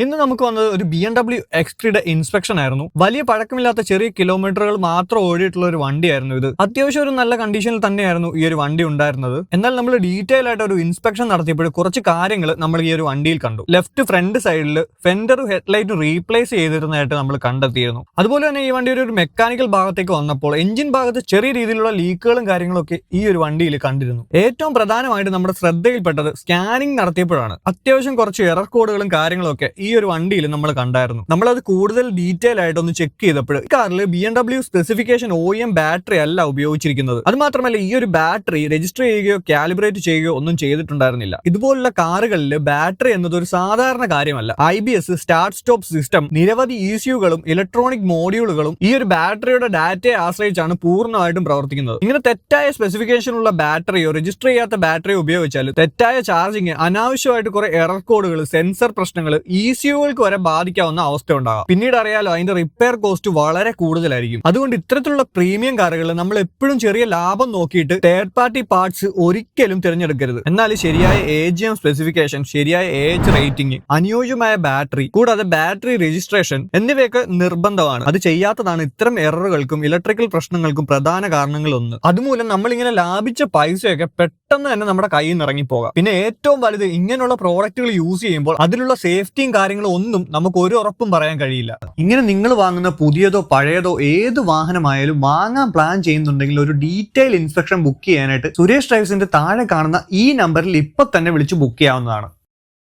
ഇന്ന് നമുക്ക് വന്നത് ഒരു BMW X3 ഇൻസ്പെക്ഷൻ ആയിരുന്നു. വലിയ പഴക്കമില്ലാത്ത ചെറിയ കിലോമീറ്ററുകൾ മാത്രം ഓടിയിട്ടുള്ള ഒരു വണ്ടിയായിരുന്നു ഇത്. അത്യാവശ്യം ഒരു നല്ല കണ്ടീഷനിൽ തന്നെയായിരുന്നു ഈ ഒരു വണ്ടി ഉണ്ടായിരുന്നത്. എന്നാൽ നമ്മൾ ഡീറ്റെയിൽ ആയിട്ട് ഒരു ഇൻസ്പെക്ഷൻ നടത്തിയപ്പോൾ കുറച്ച് കാര്യങ്ങൾ നമ്മൾ ഈ ഒരു വണ്ടിയിൽ കണ്ടു. ലെഫ്റ്റ് ഫ്രണ്ട് സൈഡിൽ ഫെൻഡറും ഹെഡ്ലൈറ്റും റീപ്ലേസ് ചെയ്തിരുന്നതായിട്ട് നമ്മൾ കണ്ടെത്തിയിരുന്നു. അതുപോലെ തന്നെ ഈ വണ്ടിയുടെ ഒരു മെക്കാനിക്കൽ ഭാഗത്തേക്ക് വന്നപ്പോൾ എഞ്ചിൻ ഭാഗത്ത് ചെറിയ രീതിയിലുള്ള ലീക്കുകളും കാര്യങ്ങളൊക്കെ ഈ ഒരു വണ്ടിയിൽ കണ്ടിരുന്നു. ഏറ്റവും പ്രധാനമായിട്ട് നമ്മുടെ ശ്രദ്ധയിൽപ്പെട്ടത് സ്കാനിങ് നടത്തിയപ്പോഴാണ്. അത്യാവശ്യം കുറച്ച് എറർ കോഡുകളും കാര്യങ്ങളും ഒക്കെ ഈ ഒരു വണ്ടിയിൽ നമ്മൾ കണ്ടായിരുന്നു. നമ്മളത് കൂടുതൽ ഡീറ്റെയിൽ ആയിട്ട് ഒന്ന് ചെക്ക് ചെയ്തപ്പോൾ കാറിൽ BMW സ്പെസിഫിക്കേഷൻ OEM ബാറ്ററി അല്ല ഉപയോഗിച്ചിരിക്കുന്നത്. അത് മാത്രമല്ല ഈ ഒരു ബാറ്ററി രജിസ്റ്റർ ചെയ്യുകയോ കാലിബ്രേറ്റ് ചെയ്യുകയോ ഒന്നും ചെയ്തിട്ടുണ്ടായിരുന്നില്ല. ഇതുപോലുള്ള കാറുകളിൽ ബാറ്ററി എന്നത് ഒരു സാധാരണ കാര്യമല്ല. IBS സ്റ്റാർട്ട് സ്റ്റോപ്പ് സിസ്റ്റം, നിരവധി ECUകളും ഇലക്ട്രോണിക് മോഡ്യൂളുകളും ഈ ഒരു ബാറ്ററിയുടെ ഡാറ്റയെ ആശ്രയിച്ചാണ് പൂർണ്ണമായിട്ടും പ്രവർത്തിക്കുന്നത്. ഇങ്ങനെ തെറ്റായ സ്പെസിഫിക്കേഷനുള്ള ബാറ്ററിയോ രജിസ്റ്റർ ചെയ്യാത്ത ബാറ്ററിയോ ഉപയോഗിച്ചാൽ തെറ്റായ ചാർജിങ്, അനാവശ്യമായിട്ട് കുറെ എറർ കോഡുകൾ, സെൻസർ പ്രശ്നങ്ങൾ, ECUകൾക്ക് വരെ ബാധിക്കാവുന്ന അവസ്ഥ ഉണ്ടാകാം. പിന്നീട് അറിയാലോ അതിന്റെ റിപ്പയർ കോസ്റ്റ് വളരെ കൂടുതലായിരിക്കും. അതുകൊണ്ട് ഇത്തരത്തിലുള്ള പ്രീമിയം കാറുകളിൽ നമ്മൾ എപ്പോഴും ചെറിയ ലാഭം നോക്കിയിട്ട് തേർഡ് പാർട്ടി പാർട്സ് ഒരിക്കലും തിരഞ്ഞെടുക്കരുത്. എന്നാൽ ശരിയായ AGM സ്പെസിഫിക്കേഷൻ, ശരിയായ AH റേറ്റിംഗ്, അനുയോജ്യമായ ബാറ്ററി, കൂടാതെ ബാറ്ററി രജിസ്ട്രേഷൻ എന്നിവയൊക്കെ നിർബന്ധമാണ്. അത് ചെയ്യാത്തതാണ് ഇത്തരം എററുകൾക്കും ഇലക്ട്രിക്കൽ പ്രശ്നങ്ങൾക്കും പ്രധാന കാരണങ്ങളൊന്ന്. അതുമൂലം നമ്മളിങ്ങനെ ലാഭിച്ച പൈസയൊക്കെ പെട്ടെന്ന് തന്നെ നമ്മുടെ കയ്യിൽ നിന്ന് ഇറങ്ങിപ്പോകാം. പിന്നെ ഏറ്റവും വലുത്, ഇങ്ങനെയുള്ള പ്രോഡക്റ്റുകൾ യൂസ് ചെയ്യുമ്പോൾ അതിലുള്ള സേഫ്റ്റിയും കാര്യങ്ങളും ഒന്നും നമുക്ക് ഒരു ഉറപ്പും പറയാൻ കഴിയില്ല. ഇങ്ങനെ നിങ്ങൾ വാങ്ങുന്ന പുതിയതോ പഴയതോ ഏത് വാഹനമായാലും വാങ്ങാൻ പ്ലാൻ ചെയ്യുന്നുണ്ടെങ്കിൽ ഒരു ഡീറ്റെയിൽ ഇൻസ്പെക്ഷൻ ബുക്ക് ചെയ്യാനായിട്ട് സുരേഷ് ഡ്രൈവ്സിന്റെ താഴെ കാണുന്ന ഈ നമ്പറിൽ ഇപ്പൊ തന്നെ വിളിച്ച് ബുക്ക് ചെയ്യാവുന്നതാണ്.